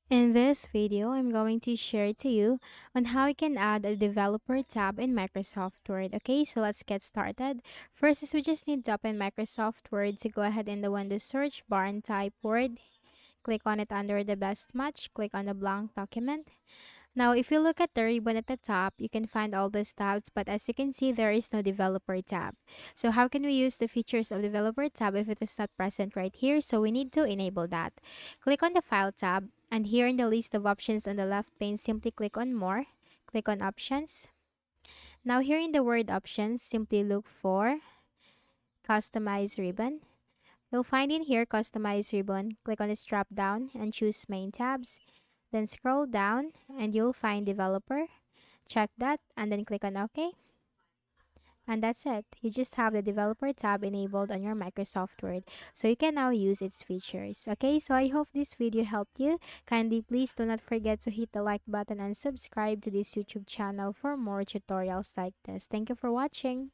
In this video, I'm going to share to you on how you can add a developer tab in Microsoft Word. Okay, so let's get started. First is we just need to open Microsoft Word. So go ahead in the Windows search bar and type Word. Click on it under the best match. Click on the blank document. Now, if you look at the ribbon at the top, you can find all these tabs, but as you can see, there is no developer tab. So how can we use the features of developer tab if it is not present right here? So we need to enable that. Click on the file tab, and here in the list of options on the left pane, simply click on more. Click on options. Now here in the word options, simply look for customize ribbon. You'll find in here customize ribbon. Click on this drop down and choose main tabs. Then scroll down and you'll find developer. Check that and then click on OK. And that's it. You just have the developer tab enabled on your Microsoft Word. So you can now use its features. Okay, so I hope this video helped you. Kindly please do not forget to hit the like button and subscribe to this YouTube channel for more tutorials like this. Thank you for watching.